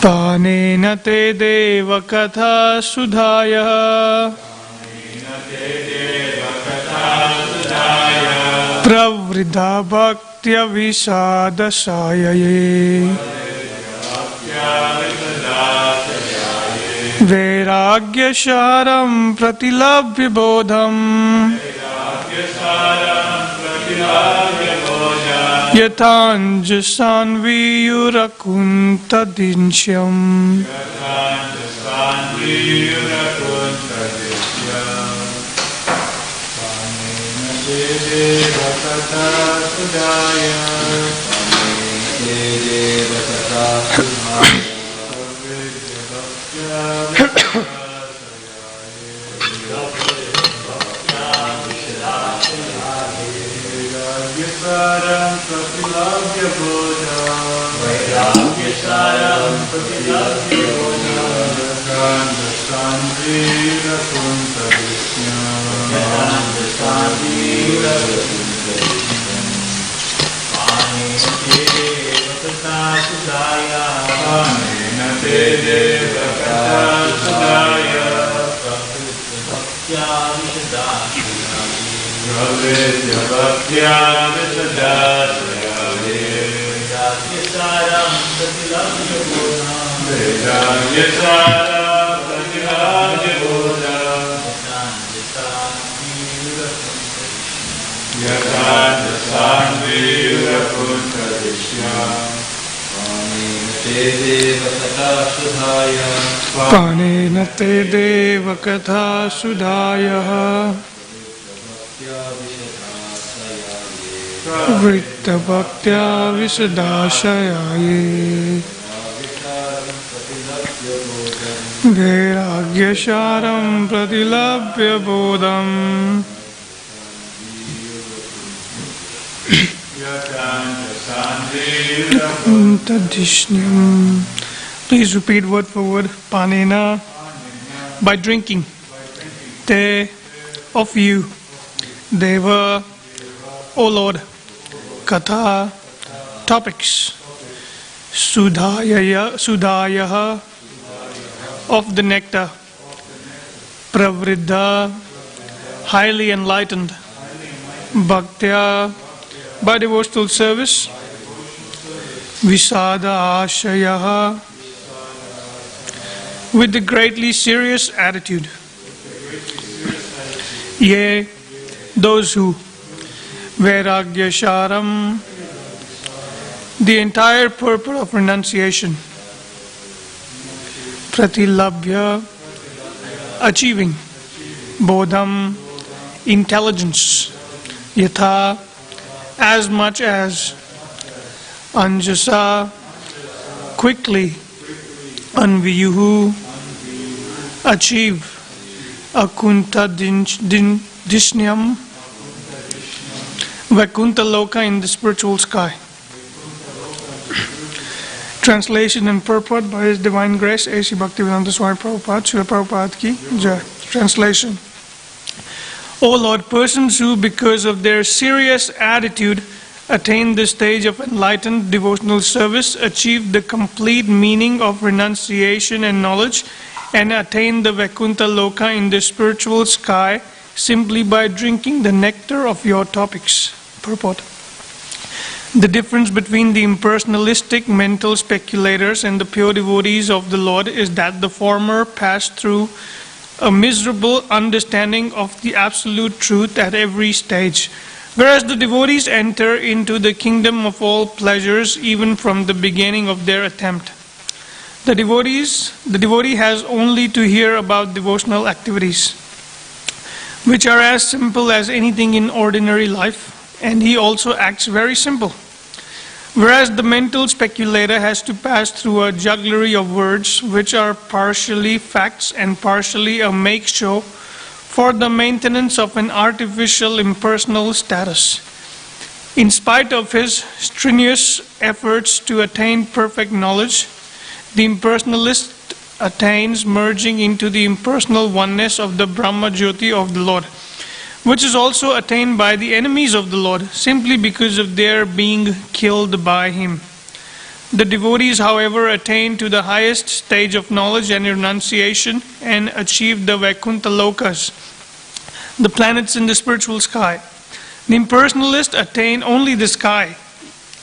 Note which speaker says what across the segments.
Speaker 1: Panena te deva katha sudhaya pravridha bhaktya visadashayaye Vairagya sharam pratilabhya bodham Yatanjasanviyurakunta dinsyam Panena te deva katha sudhaya vritta bhaktya visadashayaye Vairagya sharam pratilabhya bodham Please repeat word for word. Panena, by drinking. Te, of you. Deva, O Lord. Katha, topics. Sudhaya, of the nectar. Pravriddha, highly enlightened. Bhaktya, by devotional service. Visada ashaya, with the greatly serious attitude. Yea, those who Vairagya sharam, the entire purport of renunciation. Pratilabhya, achieving. Bodham, intelligence. Yatha, as much as. Anjasa, quickly. Anviyuhu, achieve. Akunta Dishnyam, Vakunta Loka, in the spiritual sky. Translation and purport by His Divine Grace A.C. Bhaktivedanta Swami Prabhupada, Srila Prabhupada Ki Jai. Translation. O Lord, persons who because of their serious attitude attain the stage of enlightened devotional service, achieve the complete meaning of renunciation and knowledge, and attain the Vakunta Loka in the spiritual sky simply by drinking the nectar of your topics. Purport. The difference between the impersonalistic mental speculators and the pure devotees of the Lord is that the former pass through a miserable understanding of the absolute truth at every stage, whereas the devotees enter into the kingdom of all pleasures even from the beginning of their attempt. The devotee has only to hear about devotional activities, which are as simple as anything in ordinary life, and he also acts very simple. Whereas the mental speculator has to pass through a jugglery of words, which are partially facts and partially a make-show for the maintenance of an artificial impersonal status. In spite of his strenuous efforts to attain perfect knowledge, the impersonalist attains merging into the impersonal oneness of the Brahma Jyoti of the Lord. which is also attained by the enemies of the Lord, simply because of their being killed by him. The devotees, however, attain to the highest stage of knowledge and renunciation and achieve the Vaikuntha Lokas, the planets in the spiritual sky. The impersonalist attain only the sky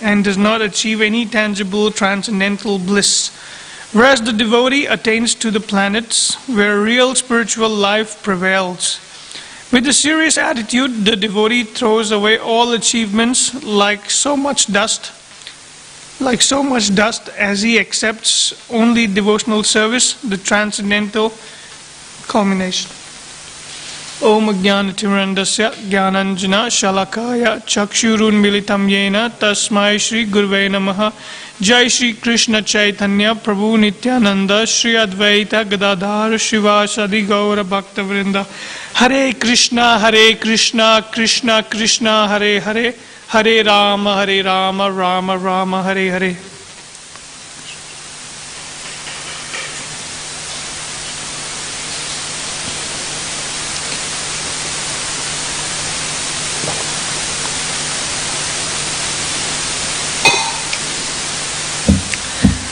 Speaker 1: and does not achieve any tangible transcendental bliss, whereas the devotee attains to the planets where real spiritual life prevails. With a serious attitude, the devotee throws away all achievements like so much dust as he accepts only devotional service, the transcendental culmination. Om Jnanatirandasya Jnananjana Shalakaya Chakshurun Militam Yena Tasmai Shri Gurve Namaha. Jai Shri Krishna Chaitanya Prabhu Nityananda Shri Advaita Gadadhar Shivasadi Gaura Bhakta Vrinda. Hare Krishna Krishna Krishna Hare Hare, Hare Rama Rama Rama Hare Hare.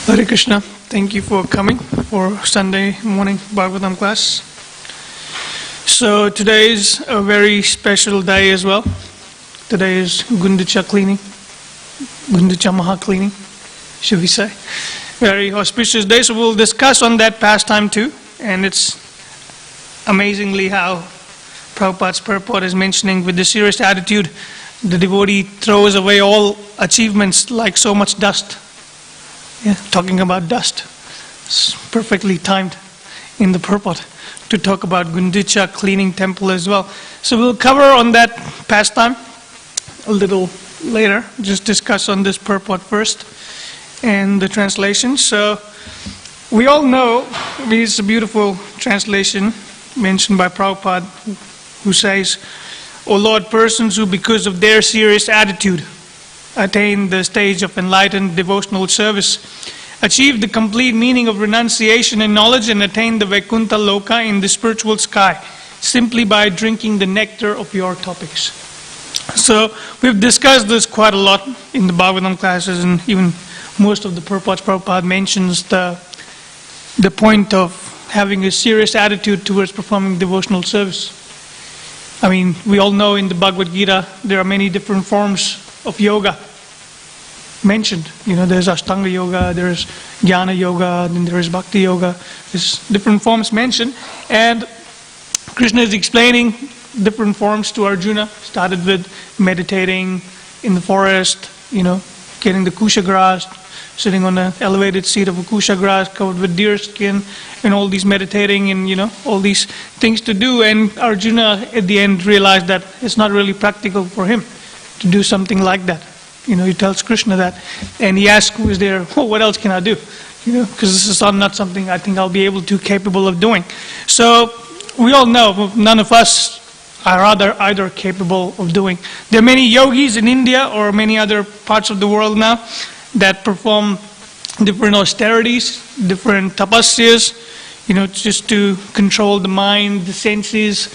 Speaker 1: Hare Krishna, thank you for coming for Sunday morning Bhagavatam class. So today is a very special day as well. Today is Gundicha cleaning, Gundicha Maha cleaning, should we say. Very auspicious day, so we'll discuss on that pastime too. And it's amazingly how Prabhupada's purport is mentioning with the serious attitude, the devotee throws away all achievements like so much dust. Yeah, talking about dust. It's perfectly timed in the purport to talk about Gundicha cleaning temple as well. So we'll cover on that pastime a little later. Just discuss on this purport first and the translation. So we all know, it's a beautiful translation mentioned by Prabhupada, who says, O Lord, persons who because of their serious attitude attain the stage of enlightened devotional service, achieve the complete meaning of renunciation and knowledge, and attain the Vaikuntha Loka in the spiritual sky, simply by drinking the nectar of your topics. So we've discussed this quite a lot in the Bhagavatam classes, and even most of the purports. Prabhupada mentions the point of having a serious attitude towards performing devotional service. I mean, we all know in the Bhagavad Gita there are many different forms of yoga mentioned. You know, there's Ashtanga Yoga, there's Jnana Yoga, then there's Bhakti Yoga. There's different forms mentioned. And Krishna is explaining different forms to Arjuna. Started with meditating in the forest, you know, getting the kusha grass, sitting on an elevated seat of a kusha grass covered with deer skin, and all these meditating and, you know, all these things to do. And Arjuna at the end realized that it's not really practical for him to do something like that. You know, he tells Krishna that, and he asks, who is there, oh, what else can I do? You know, because this is not something I think I'll be capable of doing. So we all know none of us are either capable of doing. There are many yogis in India or many other parts of the world now that perform different austerities, different tapasyas, you know, just to control the mind, the senses,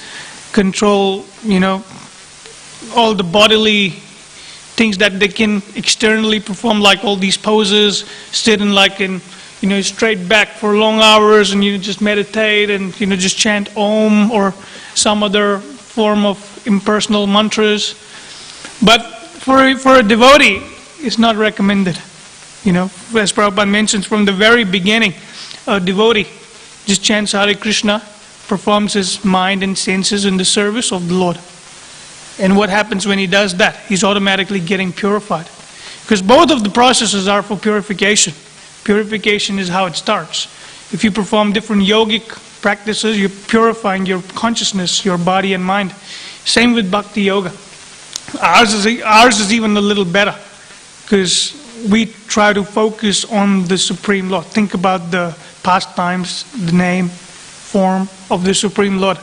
Speaker 1: control, you know, all the bodily things that they can externally perform, like all these poses, sitting like in, you know, straight back for long hours, and you just meditate and, you know, just chant Om or some other form of impersonal mantras. But for a devotee, it's not recommended. You know, as Prabhupada mentions from the very beginning, a devotee just chants Hare Krishna, performs his mind and senses in the service of the Lord. And what happens when he does that? He's automatically getting purified. Because both of the processes are for purification. Purification is how it starts. If you perform different yogic practices, you're purifying your consciousness, your body and mind. Same with Bhakti Yoga. Ours is even a little better, because we try to focus on the Supreme Lord. Think about the pastimes, the name, form of the Supreme Lord.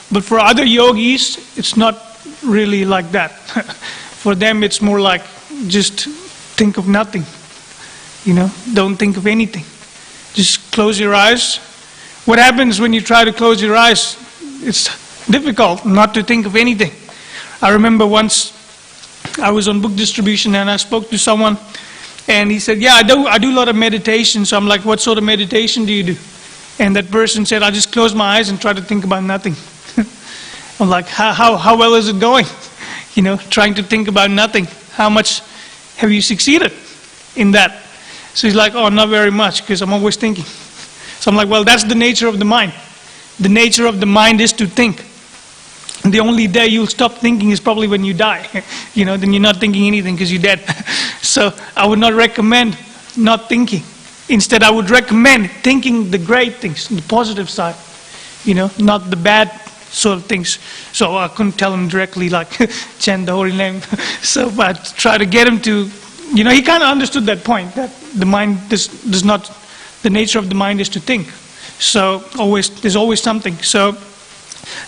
Speaker 1: But for other yogis, it's not really like that. For them, it's more like just think of nothing. You know, don't think of anything. Just close your eyes. What happens when you try to close your eyes? It's difficult not to think of anything. I remember once I was on book distribution and I spoke to someone and he said, yeah, I do a lot of meditation. So I'm like, what sort of meditation do you do? And that person said, I just close my eyes and try to think about nothing. I'm like, how well is it going? You know, trying to think about nothing. How much have you succeeded in that? So he's like, oh, not very much, because I'm always thinking. So I'm like, well, that's the nature of the mind. The nature of the mind is to think. And the only day you'll stop thinking is probably when you die. You know, then you're not thinking anything because you're dead. So I would not recommend not thinking. Instead, I would recommend thinking the great things, the positive side. You know, not the bad sort of things. So I couldn't tell him directly, like, chant the holy name. So I tried to get him to, you know, he kind of understood that point, that the mind does not, the nature of the mind is to think. So there's always something. So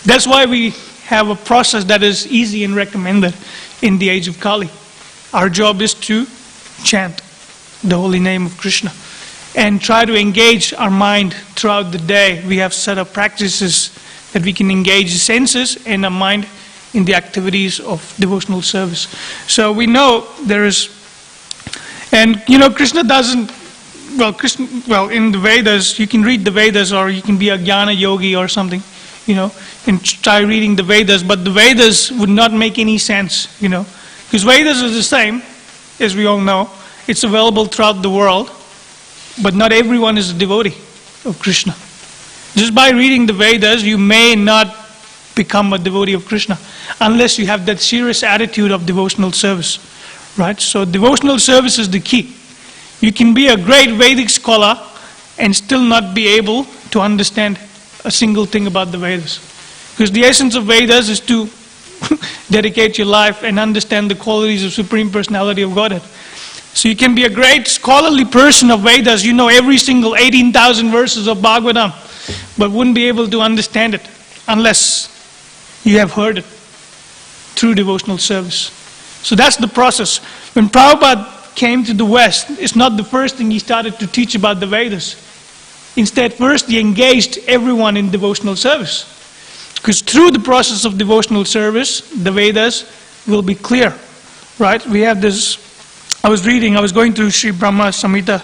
Speaker 1: that's why we have a process that is easy and recommended in the age of Kali. Our job is to chant the holy name of Krishna and try to engage our mind throughout the day. We have set up practices that we can engage the senses and our mind in the activities of devotional service. So we know there is, and you know, Krishna doesn't, well, in the Vedas, you can read the Vedas or you can be a Jnana yogi or something, you know, and try reading the Vedas, but the Vedas would not make any sense, you know, because Vedas is the same, as we all know. It's available throughout the world, but not everyone is a devotee of Krishna. Just by reading the Vedas, you may not become a devotee of Krishna, unless you have that serious attitude of devotional service, right? So devotional service is the key. You can be a great Vedic scholar and still not be able to understand a single thing about the Vedas. Because the essence of Vedas is to dedicate your life and understand the qualities of Supreme Personality of Godhead. So you can be a great scholarly person of Vedas, you know every single 18,000 verses of Bhagavatam, but wouldn't be able to understand it unless you have heard it through devotional service. So that's the process. When Prabhupada came to the West, it's not the first thing he started to teach about the Vedas. Instead, first he engaged everyone in devotional service. Because through the process of devotional service, the Vedas will be clear. Right? We have this, I was going through Sri Brahma Samhita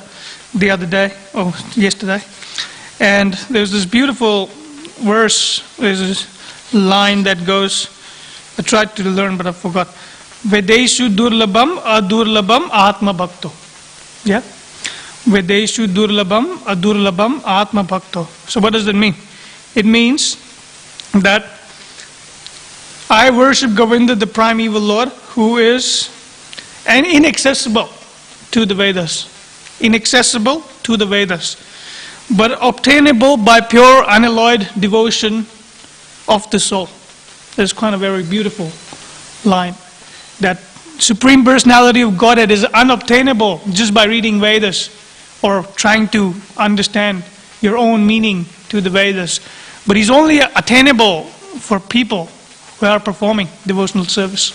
Speaker 1: yesterday. And there's this beautiful verse, there's this line that goes, I tried to learn but I forgot. Vedeshu durlabam adurlabam atma bhakto. Yeah? Vedeshu durlabam adurlabam atma bhakto. So what does that mean? It means that I worship Govinda, the primeval Lord, who is inaccessible to the Vedas. Inaccessible to the Vedas. But obtainable by pure unalloyed devotion of the soul. That's kind of a very beautiful line. That Supreme Personality of Godhead is unobtainable just by reading Vedas or trying to understand your own meaning to the Vedas. But He's only attainable for people who are performing devotional service.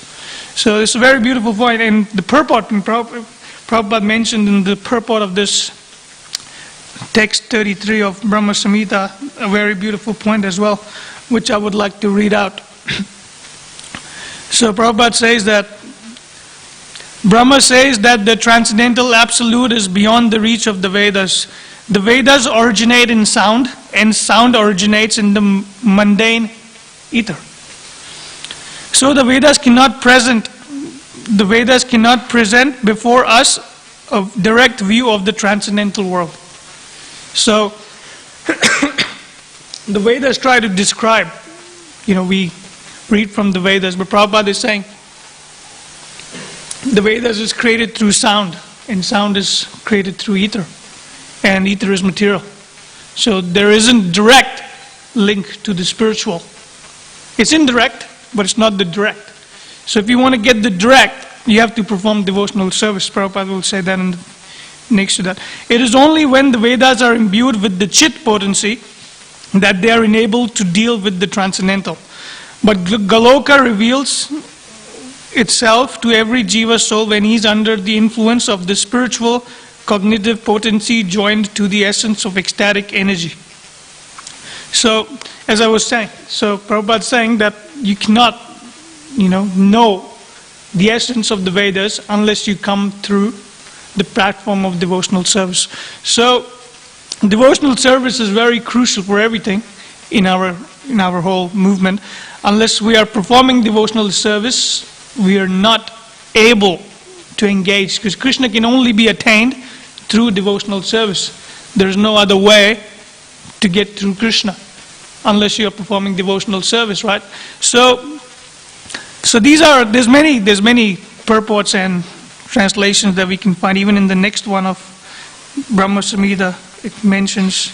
Speaker 1: So it's a very beautiful point. And the purport, Prabhupada mentioned in the purport of this text 33 of Brahma Samhita, a very beautiful point as well, which I would like to read out. So Prabhupada says that Brahma says that the transcendental absolute is beyond the reach of the Vedas. The Vedas originate in sound, and sound originates in the mundane ether. So the Vedas cannot present before us a direct view of the transcendental world. So the Vedas try to describe, we read from the Vedas, but Prabhupada is saying the Vedas is created through sound, and sound is created through ether, and ether is material. So there isn't direct link to the spiritual. It's indirect, but it's not the direct. So if you want to get the direct, you have to perform devotional service. Prabhupada will say that next to that. It is only when the Vedas are imbued with the Chit potency that they are enabled to deal with the transcendental. But Galoka reveals itself to every Jiva soul when he is under the influence of the spiritual cognitive potency joined to the essence of ecstatic energy. So, as I was saying, so Prabhupada is saying that you cannot know the essence of the Vedas unless you come through the platform of devotional service. So devotional service is very crucial for everything in our whole movement. Unless we are performing devotional service, we are not able to engage, because Krishna can only be attained through devotional service. There is no other way to get through Krishna unless you are performing devotional service, right? So there's many purports and translations that we can find. Even in the next one of Brahma Samhita, it mentions,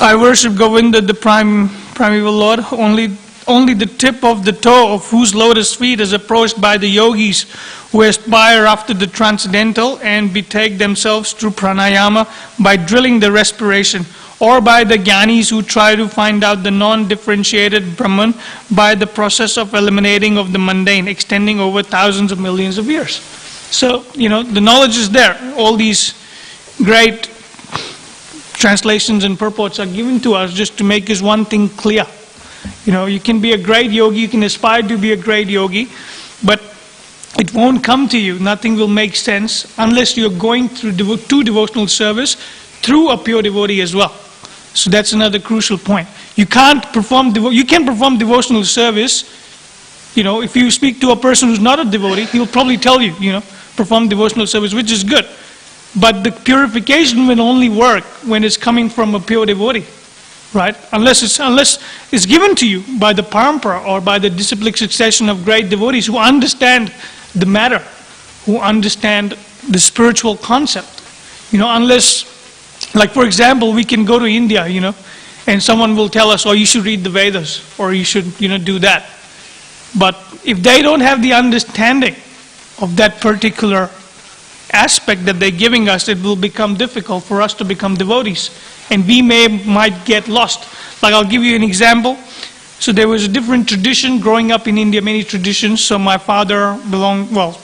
Speaker 1: I worship Govinda, the primeval Lord, only the tip of the toe of whose lotus feet is approached by the yogis who aspire after the transcendental and betake themselves through pranayama by drilling the respiration, or by the jnanis who try to find out the non-differentiated Brahman by the process of eliminating of the mundane, extending over thousands of millions of years. So, the knowledge is there. All these great translations and purports are given to us just to make us one thing clear. You can be a great yogi, you can aspire to be a great yogi, but it won't come to you. Nothing will make sense unless you're going through to devotional service through a pure devotee as well. So that's another crucial point. You can perform devotional service. If you speak to a person who's not a devotee, he'll probably tell you, perform devotional service, which is good. But the purification will only work when it's coming from a pure devotee, right? Unless it's given to you by the parampara or by the disciplic succession of great devotees who understand the matter, who understand the spiritual concept. Unless, like for example, we can go to India, and someone will tell us, oh, you should read the Vedas, or you should, do that. But if they don't have the understanding of that particular aspect that they're giving us, it will become difficult for us to become devotees, and we might get lost. Like, I'll give you an example. So there was a different tradition growing up in India, many traditions. So my father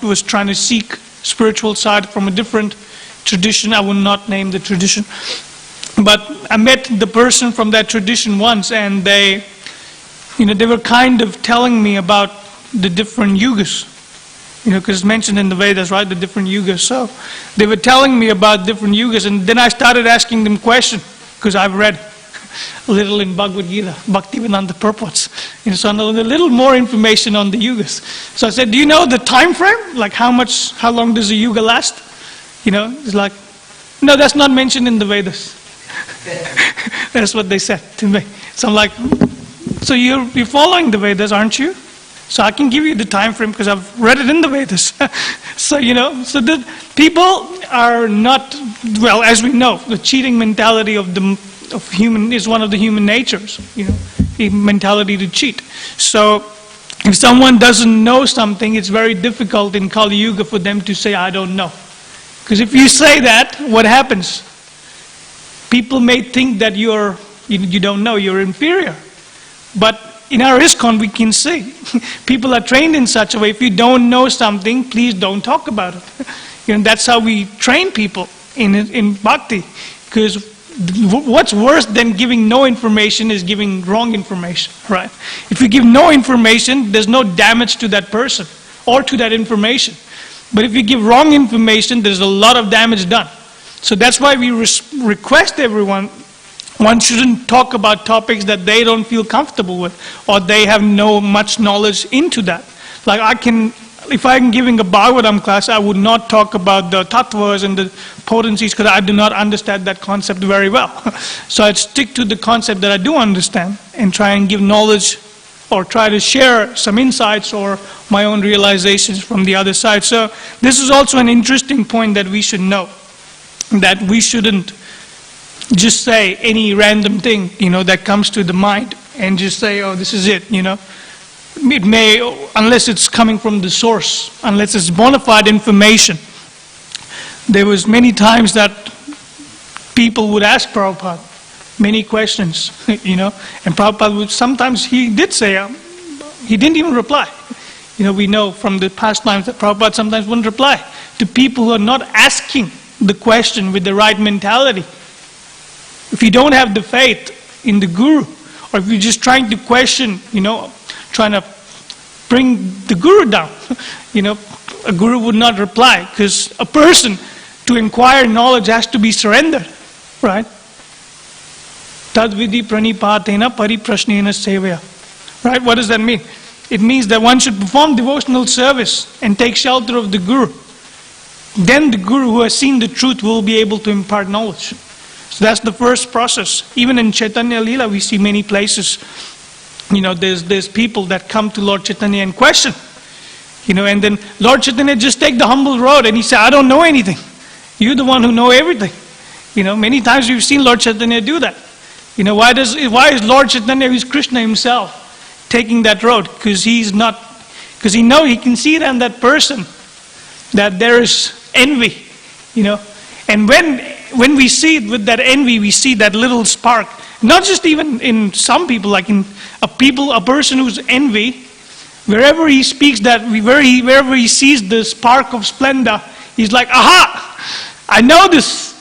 Speaker 1: was trying to seek spiritual side from a different tradition. I will not name the tradition, but I met the person from that tradition once, and they were kind of telling me about the different yugas. Because it's mentioned in the Vedas, right, the different yugas. So they were telling me about different yugas, and then I started asking them questions, because I've read a little in Bhagavad Gita, Bhaktivedanta purports. So I know a little more information on the yugas. So I said, do you know the time frame? Like how long does a yuga last? It's like, no, that's not mentioned in the Vedas. That's what they said to me. So I'm like, so you're following the Vedas, aren't you? So I can give you the time frame because I've read it in the Vedas. So the people are not, well, as we know, the cheating mentality of human is one of the human natures, the mentality to cheat. So if someone doesn't know something, it's very difficult in Kali Yuga for them to say, I don't know. Because if you say that, what happens? People may think that you don't know, you're inferior. But in our ISKCON, we can see people are trained in such a way. If you don't know something, please don't talk about it. That's how we train people in bhakti. Because what's worse than giving no information is giving wrong information, right? If you give no information, there's no damage to that person or to that information. But if you give wrong information, there's a lot of damage done. So that's why we request everyone, one shouldn't talk about topics that they don't feel comfortable with, or they have no much knowledge into that. Like if I'm giving a Bhagavatam class, I would not talk about the tattvas and the potencies because I do not understand that concept very well. So I'd stick to the concept that I do understand and try and give knowledge or try to share some insights or my own realizations from the other side. So this is also an interesting point that we should know, that we shouldn't just say any random thing, that comes to the mind and just say, oh, this is it, It may, unless it's coming from the source, unless it's bona fide information. There was many times that people would ask Prabhupada many questions, and Prabhupada would, sometimes he did say, he didn't even reply. We know from the past times that Prabhupada sometimes wouldn't reply to people who are not asking the question with the right mentality. If you don't have the faith in the Guru, or if you're just trying to question, trying to bring the guru down, a guru would not reply, because a person to inquire knowledge has to be surrendered, right? Tadvidi pranipatena pariprashnena sevaya. Right? What does that mean? It means that one should perform devotional service and take shelter of the guru. Then the guru who has seen the truth will be able to impart knowledge. So that's the first process. Even in Chaitanya Leela, we see many places, there's people that come to Lord Chaitanya and question. And then Lord Chaitanya just take the humble road and he said, I don't know anything. You're the one who know everything. Many times we've seen Lord Chaitanya do that. Why is Lord Chaitanya, who is Krishna himself, taking that road? Because he can see it in that person that there is envy, And when we see it with that envy, we see that little spark. Not just even in some people, like in a person who's envy, wherever he speaks wherever he sees the spark of splendor, he's like, aha, I know this,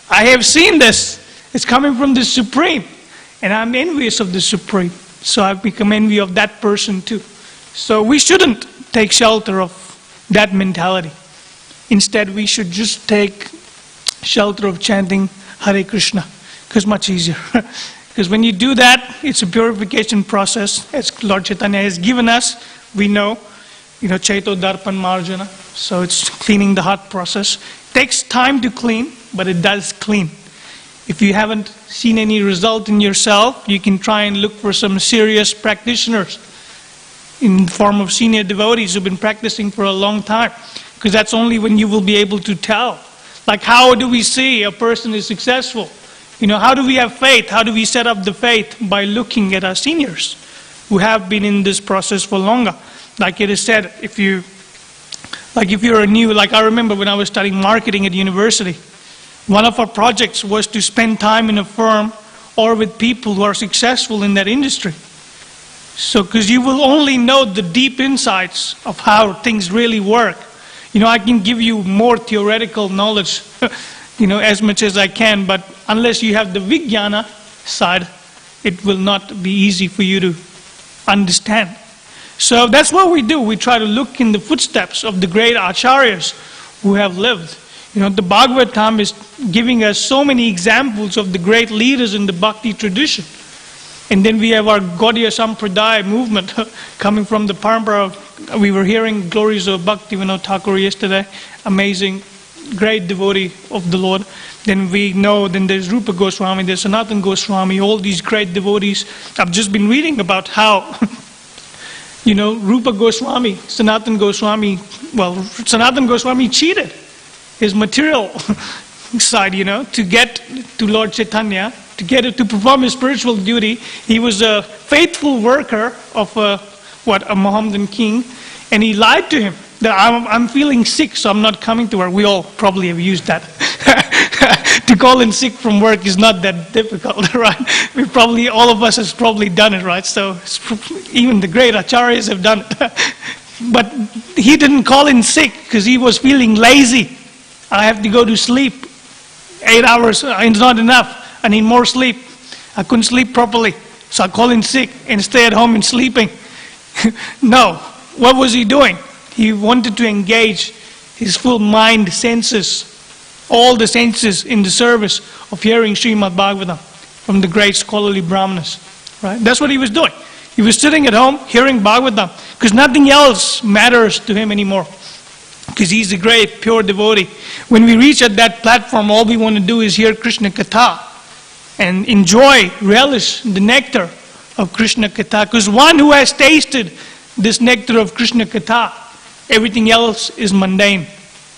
Speaker 1: I have seen this. It's coming from the Supreme, and I'm envious of the Supreme. So I've become envy of that person too. So we shouldn't take shelter of that mentality. Instead, we should just take shelter of chanting Hare Krishna, because much easier. Because when you do that, it's a purification process. As Lord Chaitanya has given us, we know, Chaito Darpan Marjana. So it's cleaning the heart process. It takes time to clean, but it does clean. If you haven't seen any result in yourself, you can try and look for some serious practitioners in the form of senior devotees who've been practicing for a long time. Because that's only when you will be able to tell. Like, how do we see a person is successful? How do we have faith? How do we set up the faith? By looking at our seniors who have been in this process for longer. Like it is said, if you're a new, like I remember when I was studying marketing at university, one of our projects was to spend time in a firm or with people who are successful in that industry. So, because you will only know the deep insights of how things really work. I can give you more theoretical knowledge, as much as I can, but unless you have the Vijnana side, it will not be easy for you to understand. So that's what we do. We try to look in the footsteps of the great acharyas who have lived. The Bhagavatam is giving us so many examples of the great leaders in the bhakti tradition. And then we have our Gaudiya Sampradaya movement coming from the parampara. We were hearing glories of Bhaktivinoda Thakur yesterday. Amazing, great devotee of the Lord. Then we know, then there's Rupa Goswami, there's Sanatana Goswami, all these great devotees. I've just been reading about how, Rupa Goswami, Sanatana Goswami cheated his material side, to get to Lord Chaitanya, to perform his spiritual duty. He was a faithful worker of a Mohammedan king, and he lied to him that I'm feeling sick, so I'm not coming to work. We all probably have used that. To call in sick from work is not that difficult, right? All of us has probably done it, right? So even the great acharyas have done it. But he didn't call in sick because he was feeling lazy. I have to go to sleep. 8 hours is not enough. I need more sleep. I couldn't sleep properly. So I call in sick and stay at home and sleeping. No. What was he doing? He wanted to engage his full mind, senses, all the senses in the service of hearing Srimad Bhagavatam from the great scholarly Brahmanas. Right? That's what he was doing. He was sitting at home hearing Bhagavatam because nothing else matters to him anymore. Because he's a great, pure devotee. When we reach at that platform, all we want to do is hear Krishna Katha and enjoy, relish the nectar of Krishna Katha. Because one who has tasted this nectar of Krishna Katha, everything else is mundane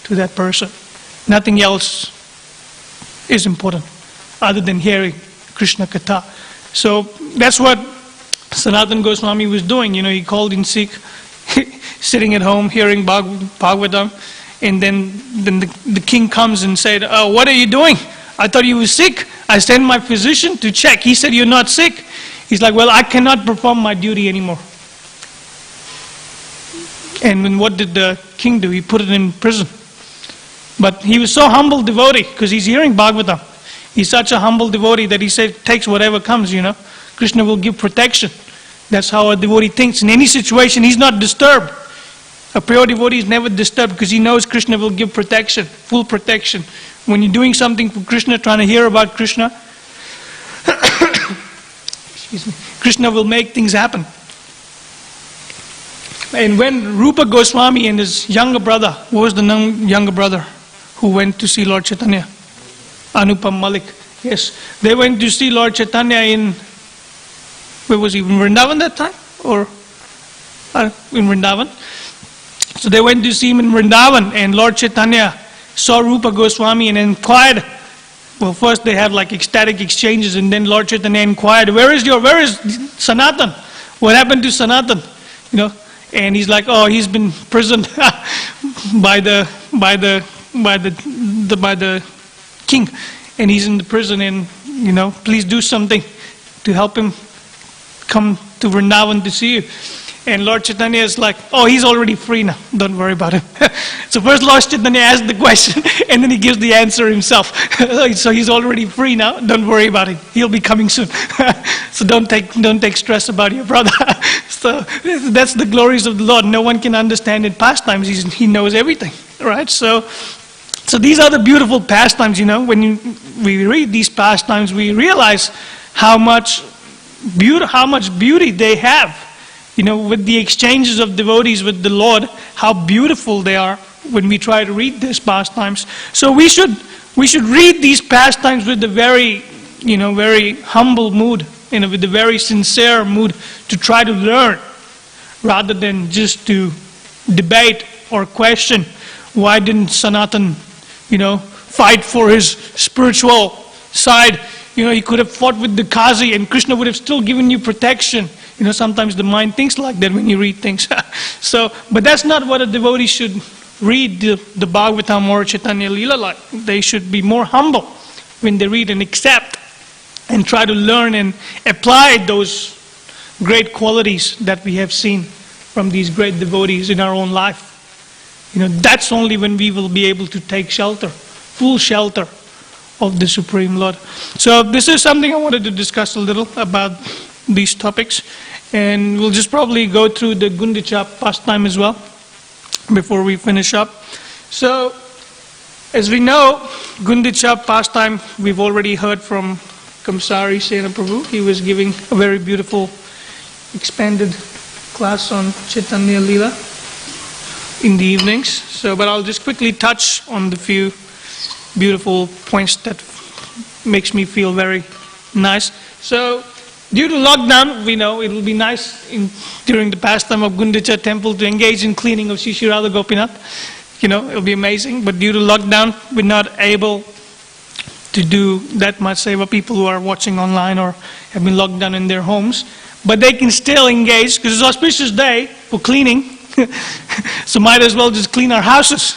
Speaker 1: to that person. Nothing else is important other than hearing Krishna Katha. So that's what Sanatana Goswami was doing. He called in sick, sitting at home hearing Bhagavatam, and then the king comes and said, "Oh, what are you doing? I thought you were sick. I sent my physician to check. He said you're not sick." He's like, "Well, I cannot perform my duty anymore." And then what did the king do? He put it in prison. But he was so humble devotee because he's hearing Bhagavatam. He's such a humble devotee that he said takes whatever comes, Krishna will give protection. That's how a devotee thinks. In any situation, he's not disturbed. A pure devotee is never disturbed because he knows Krishna will give protection, full protection. When you're doing something for Krishna, trying to hear about Krishna, excuse me, Krishna will make things happen. And when Rupa Goswami and his younger brother, who was the younger brother who went to see Lord Chaitanya? Anupam Malik. Yes, they went to see Lord Chaitanya in, where was he, in Vrindavan that time? Or in Vrindavan? So they went to see him in Vrindavan, and Lord Chaitanya saw Rupa Goswami and inquired. Well, first they had like ecstatic exchanges, and then Lord Chaitanya inquired, where is Sanatan? What happened to Sanatan? You know, and he's like, oh, he's been imprisoned by the king, and he's in the prison, and you know, please do something to help him come to Vrindavan to see you. And Lord Chaitanya is like, oh, he's already free now, don't worry about him. So first Lord Chaitanya asks the question, and then he gives the answer himself. So he's already free now, don't worry about him, he'll be coming soon. So don't take stress about your brother. So that's the glories of the Lord. No one can understand in pastimes, he knows everything, right? So these are the beautiful pastimes, you know. When we read these pastimes, we realize how much beauty they have. You know, with the exchanges of devotees with the Lord, how beautiful they are when we try to read these pastimes. So we should read these pastimes with a very humble mood, you know, with a very sincere mood to try to learn, rather than just to debate or question why didn't Sanatan, you know, fight for his spiritual side. You know, he could have fought with the Kazi and Krishna would have still given you protection. You know, sometimes the mind thinks like that when you read things. But that's not what a devotee should read the Bhagavatam or Chaitanya Leela like. They should be more humble when they read and accept and try to learn and apply those great qualities that we have seen from these great devotees in our own life. You know, that's only when we will be able to take shelter, full shelter of the Supreme Lord. So this is something I wanted to discuss a little about these topics, and we'll just probably go through the Gundicha pastime as well before we finish up. So as we know, Gundicha pastime, we've already heard from Kamsari Sena Prabhu. He was giving a very beautiful expanded class on Chaitanya Leela in the evenings. So, but I'll just quickly touch on the few beautiful points that makes me feel very nice. So due to lockdown, we know it will be nice during the pastime of Gundicha temple to engage in cleaning of Shri Radha Gopinath. You know, it'll be amazing. But due to lockdown, we're not able to do that much seva. People who are watching online or have been locked down in their homes, but they can still engage because it's an auspicious day for cleaning. So might as well just clean our houses,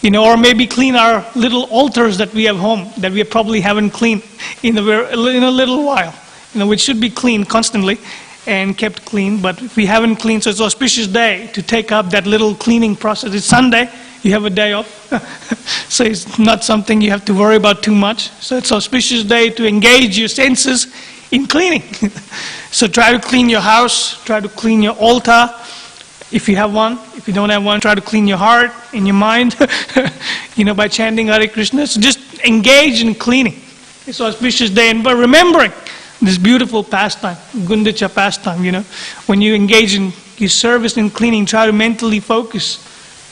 Speaker 1: you know, or maybe clean our little altars that we have home that we probably haven't cleaned in a little while. You know, which should be cleaned constantly and kept clean, but if we haven't cleaned, so it's an auspicious day to take up that little cleaning process. It's Sunday, you have a day off, so it's not something you have to worry about too much. So it's an auspicious day to engage your senses in cleaning. So try to clean your house, try to clean your altar, if you have one. If you don't have one, try to clean your heart and your mind, you know, by chanting Hare Krishna. So just engage in cleaning. It's an auspicious day, and by remembering this beautiful pastime, Gundicha pastime, you know, when you engage in your service in cleaning, try to mentally focus,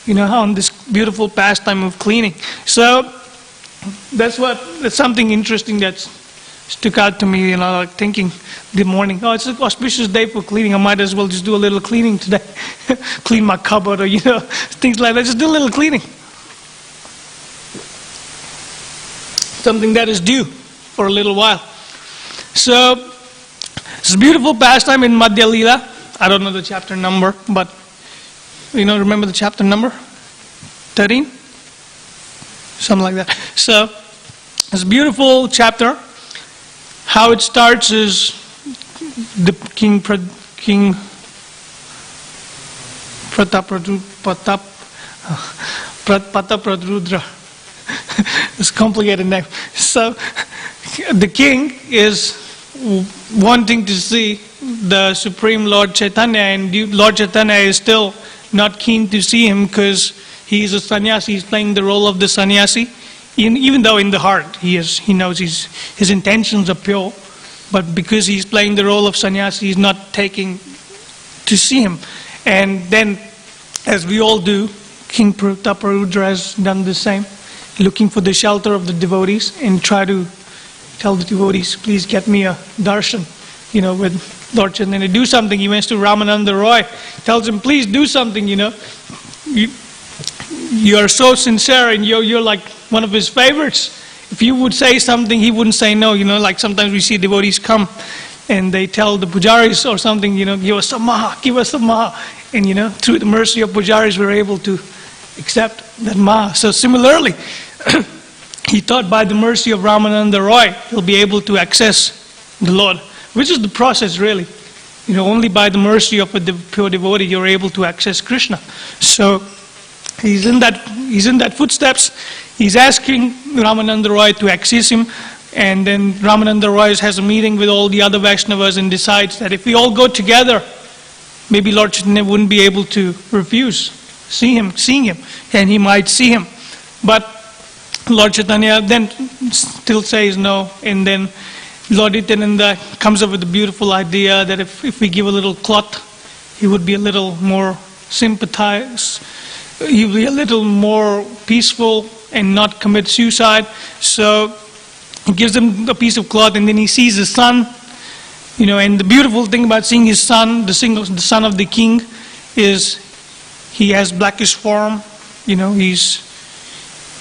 Speaker 1: you know, on this beautiful pastime of cleaning. So that's something interesting that stuck out to me, you know, like thinking the morning, oh, it's an auspicious day for cleaning, I might as well just do a little cleaning today. Clean my cupboard, or, you know, things like that. Just do a little cleaning. Something that is due for a little while. So, it's a beautiful pastime in Madhya Leela. I don't know the chapter number, but, you know, remember the chapter number? 13? Something like that. So, it's a beautiful chapter. How it starts is the King Pratapradrudra. It's a complicated name. So, the king is wanting to see the Supreme Lord Chaitanya, and Lord Chaitanya is still not keen to see him because he is a sannyasi. He's playing the role of the sannyasi, even though in the heart he knows his intentions are pure, but because he's playing the role of sannyasi, he's not taking to see him. And then, as we all do, King Taparudra has done the same, looking for the shelter of the devotees and try to tell the devotees, please get me a darshan, with Lord Chaitanya. Do something. He went to Ramananda Roy, tells him, please do something, You are so sincere and you're like one of his favorites. If you would say something, he wouldn't say no, like sometimes we see devotees come and they tell the pujaris or something, give us some maha, give us some maha. And through the mercy of pujaris, we're able to accept that maha. So similarly, he thought by the mercy of Ramananda Roy, he'll be able to access the Lord, which is the process really. Only by the mercy of a pure devotee, you're able to access Krishna. So he's in that footsteps. He's asking Ramananda Roy to access him. And then Ramananda Roy has a meeting with all the other Vaishnavas and decides that if we all go together, maybe Lord Chaitanya wouldn't be able to refuse seeing him, and he might see him. But Lord Chaitanya then still says no, and then Lord Nityananda comes up with a beautiful idea that if we give a little cloth, he would be a little more sympathized, he would be a little more peaceful and not commit suicide. So he gives him a piece of cloth, and then he sees his son. And the beautiful thing about seeing his son, the son of the king, is he has blackish form. He's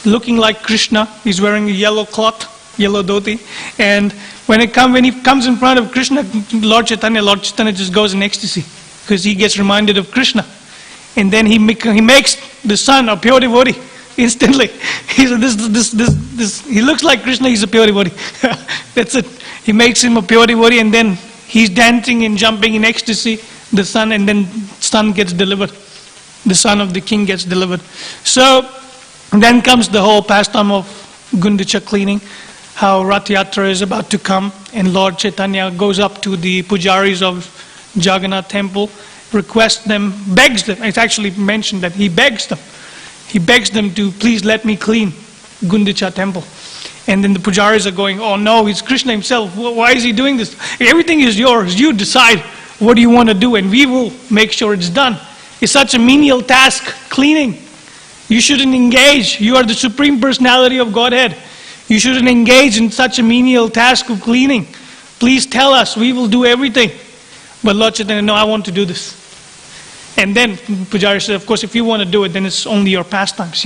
Speaker 1: looking like Krishna. He's wearing a yellow cloth, yellow dhoti. And when he comes in front of Krishna, Lord Chaitanya just goes in ecstasy because he gets reminded of Krishna. And then he makes the son a pure devotee instantly. He looks like Krishna. He's a pure devotee. That's it. He makes him a pure devotee, and then he's dancing and jumping in ecstasy, the son, and then son gets delivered. The son of the king gets delivered. So then comes the whole pastime of Gundicha cleaning, how Rath Yatra is about to come, and Lord Chaitanya goes up to the pujaris of Jagannath temple, requests them, begs them. It's actually mentioned that he begs them. He begs them to please let me clean Gundicha temple. And then the pujaris are going, oh no, it's Krishna himself. Why is he doing this? Everything is yours. You decide what you want to do, and we will make sure it's done. It's such a menial task, cleaning. You shouldn't engage. You are the Supreme Personality of Godhead. You shouldn't engage in such a menial task of cleaning. Please tell us. We will do everything. But Lord Chaitanya, no, I want to do this. And then Pujari said, of course, if you want to do it, then it's only your pastimes,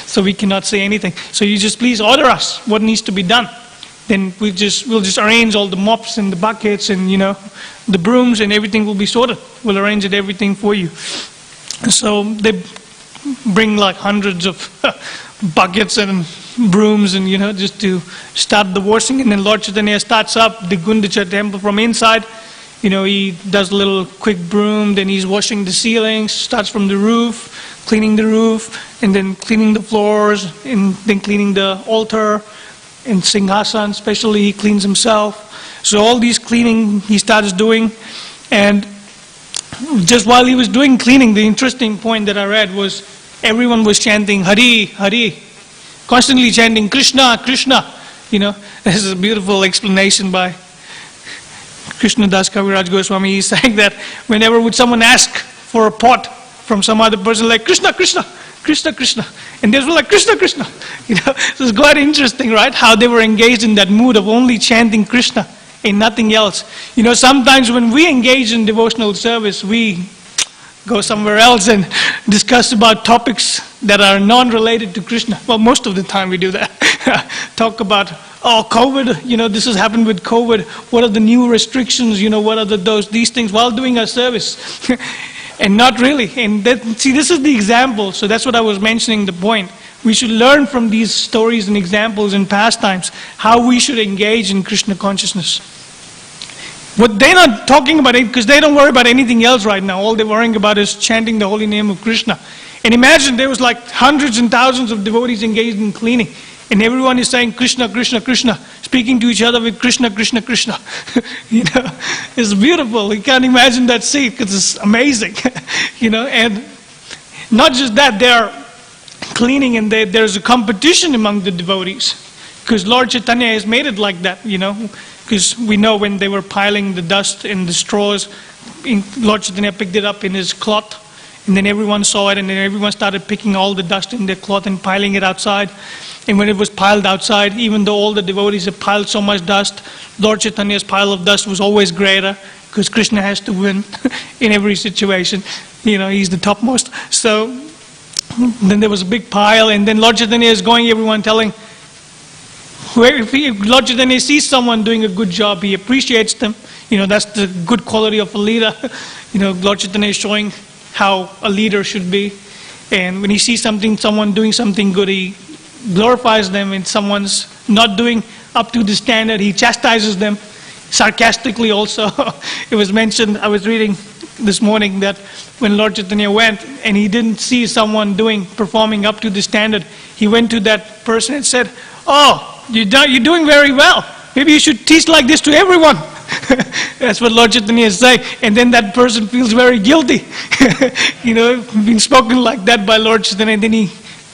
Speaker 1: so we cannot say anything. So you just please order us what needs to be done. Then we'll just arrange all the mops and the buckets and, the brooms, and everything will be sorted. We'll arrange everything for you. So they bring like hundreds of buckets and brooms and, just to start the washing. And then Lord Chaitanya starts up the Gundicha temple from inside. He does a little quick broom, then he's washing the ceilings, starts from the roof, cleaning the roof, and then cleaning the floors, and then cleaning the altar, and Singhasan especially, he cleans himself. So all these cleaning he starts doing, and just while he was doing cleaning, the interesting point that I read was everyone was chanting Hari, Hari, constantly chanting Krishna, Krishna. This is a beautiful explanation by Krishna Das Kaviraj Goswami. He's saying that whenever would someone ask for a pot from some other person, like Krishna, Krishna, Krishna, Krishna, and they were like Krishna, Krishna. So it's quite interesting, right? How they were engaged in that mood of only chanting Krishna and nothing else. Sometimes when we engage in devotional service, we go somewhere else and discuss about topics that are non-related to Krishna. Well, most of the time we do that. Talk about, COVID, this has happened with COVID. What are the new restrictions? What are these things while doing our service? And not really. And this is the example. So that's what I was mentioning, the point. We should learn from these stories and examples and pastimes how we should engage in Krishna consciousness. What they're not talking about it, because they don't worry about anything else right now. All they're worrying about is chanting the holy name of Krishna. And imagine there was like hundreds and thousands of devotees engaged in cleaning. and everyone is saying Krishna, Krishna, Krishna, speaking to each other with Krishna, Krishna, Krishna. It's beautiful. You can't imagine that scene because it's amazing. And not just that, they are cleaning, and there's a competition among the devotees, because Lord Chaitanya has made it like that, because we know when they were piling the dust in the straws, Lord Chaitanya picked it up in his cloth, and then everyone saw it, and then everyone started picking all the dust in their cloth and piling it outside. And when it was piled outside, even though all the devotees had piled so much dust, Lord Chaitanya's pile of dust was always greater, because Krishna has to win in every situation. He's the topmost. So then there was a big pile, and then Lord Chaitanya is going, everyone telling, if Lord Chaitanya sees someone doing a good job, he appreciates them. That's the good quality of a leader. Lord Chaitanya is showing how a leader should be. And when he sees someone doing something good, he glorifies them. And someone's not doing up to the standard, he chastises them sarcastically also. It was mentioned, I was reading this morning, that when Lord Chaitanya went and he didn't see someone performing up to the standard, he went to that person and said, "Oh, you're doing very well. Maybe you should teach like this to everyone." That's what Lord Chaitanya is saying. And then that person feels very guilty, being spoken like that by Lord Chaitanya. And then he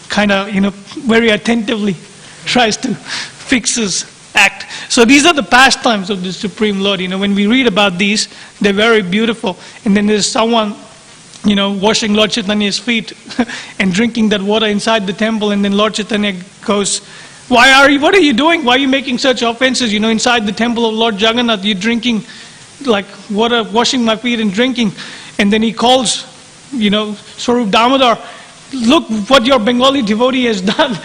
Speaker 1: kind of, very attentively tries to fix his act. So these are the pastimes of the Supreme Lord. When we read about these, they're very beautiful. And then there's someone, washing Lord Chaitanya's feet and drinking that water inside the temple. And then Lord Chaitanya goes, what are you doing? Why are you making such offenses? Inside the temple of Lord Jagannath, you're drinking like water, washing my feet and drinking. And then he calls, Swarup Damodar, look what your Bengali devotee has done,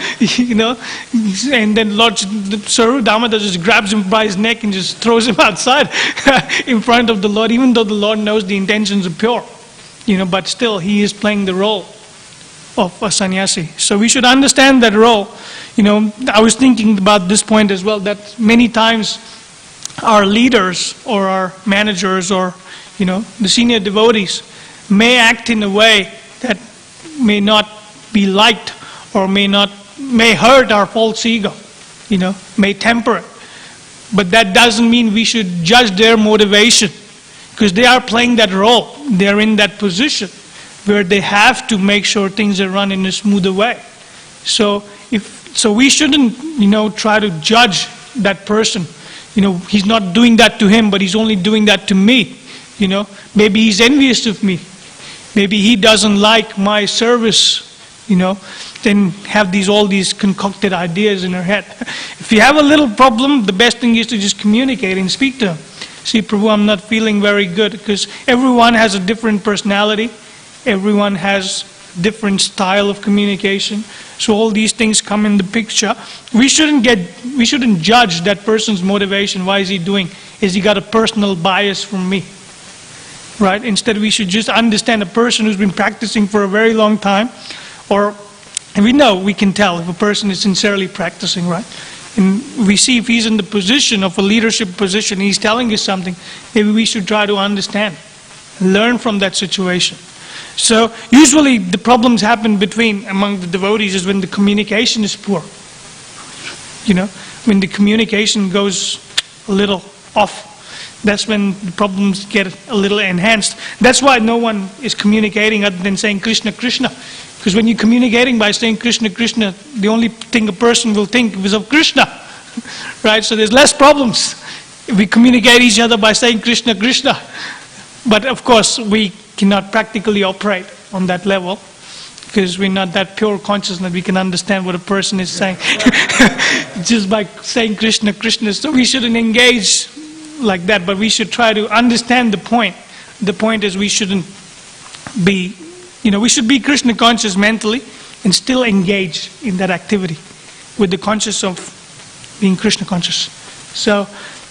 Speaker 1: And then Lord Swarup Damodar just grabs him by his neck and just throws him outside in front of the Lord, even though the Lord knows the intentions are pure, but still he is playing the role of a sannyasi. So we should understand that role. I was thinking about this point as well, that many times our leaders or our managers or, the senior devotees may act in a way that may not be liked or may hurt our false ego, may temper it. But that doesn't mean we should judge their motivation, because they are playing that role. They're in that position where they have to make sure things are run in a smoother way. So we shouldn't, try to judge that person. He's not doing that to him, but he's only doing that to me. Maybe he's envious of me. Maybe he doesn't like my service, then have all these concocted ideas in her head. If you have a little problem, the best thing is to just communicate and speak to him. See, Prabhu, I'm not feeling very good, because everyone has a different personality. Everyone has different style of communication. So all these things come in the picture. We shouldn't judge that person's motivation. Why is he doing? Has he got a personal bias from me? Right? Instead, we should just understand a person who's been practicing for a very long time, and we can tell if a person is sincerely practicing, right? And we see if he's in the position of a leadership position, he's telling us something, maybe we should try to understand, learn from that situation. So usually the problems happen among the devotees is when the communication is poor. When the communication goes a little off, that's when the problems get a little enhanced. That's why no one is communicating other than saying Krishna, Krishna. Because when you're communicating by saying Krishna, Krishna, the only thing a person will think is of Krishna. Right? So there's less problems if we communicate each other by saying Krishna, Krishna. But of course, we cannot practically operate on that level, because we're not that pure conscious that we can understand what a person is saying just by saying Krishna, Krishna. So we shouldn't engage like that, but we should try to understand the point. The point is we shouldn't be, we should be Krishna conscious mentally and still engage in that activity with the conscious of being Krishna conscious. So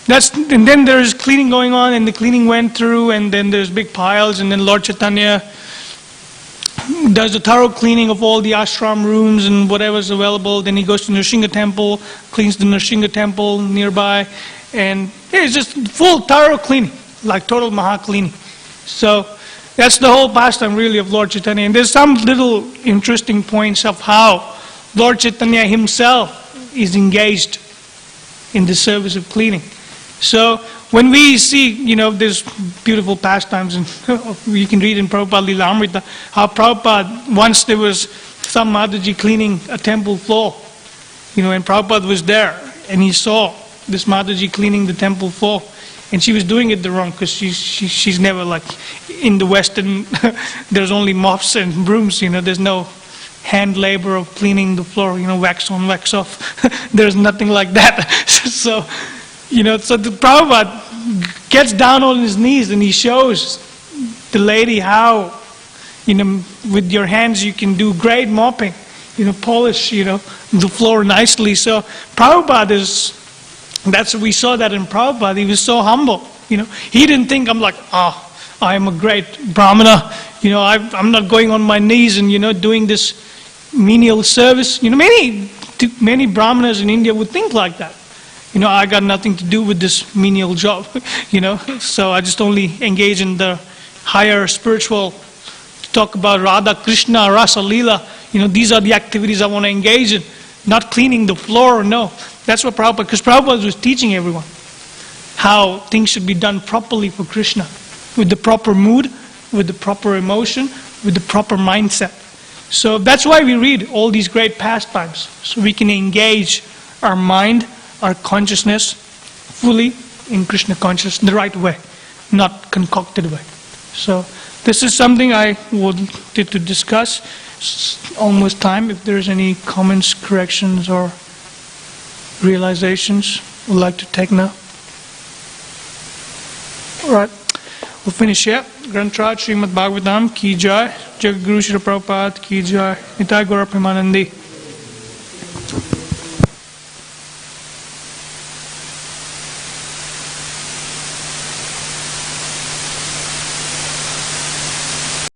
Speaker 1: and then there's cleaning going on, and the cleaning went through, and then there's big piles, and then Lord Chaitanya does a thorough cleaning of all the ashram rooms and whatever's available. Then he goes to Nrsimha temple, cleans the Nrsimha temple nearby, and it's just full thorough cleaning, like total maha cleaning. So that's the whole pastime really of Lord Chaitanya. And there's some little interesting points of how Lord Chaitanya himself is engaged in the service of cleaning. So when we see, there's beautiful pastimes, and you can read in Prabhupada Lila Amrita, how Prabhupada, once there was some Mataji cleaning a temple floor, and Prabhupada was there, and he saw this Mataji cleaning the temple floor, and she was doing it the wrong, because she's never like, in the Western, there's only mops and brooms, there's no hand labor of cleaning the floor, wax on, wax off. There's nothing like that. So the Prabhupada gets down on his knees and he shows the lady how, with your hands you can do great mopping, polish, the floor nicely. So Prabhupada we saw that in Prabhupada. He was so humble, He didn't think, I'm a great Brahmana, I'm not going on my knees and, doing this menial service. Many Brahmanas in India would think like that. I got nothing to do with this menial job, so I just only engage in the higher spiritual, talk about Radha, Krishna, Rasa, Leela. These are the activities I want to engage in, not cleaning the floor, no. That's what Prabhupada, because Prabhupada was teaching everyone how things should be done properly for Krishna, with the proper mood, with the proper emotion, with the proper mindset. So that's why we read all these great pastimes, so we can engage our mind, our consciousness fully in Krishna consciousness the right way, not concocted way. So this is something I wanted to discuss. It's almost time. If there's any comments, corrections, or realizations we'd like to take now. All right, we'll finish here. Granth Srimad Bhagavatam ki jai, Jagat Guru Shri Prabhupada ki jai, Nitai Gaura Premanandi.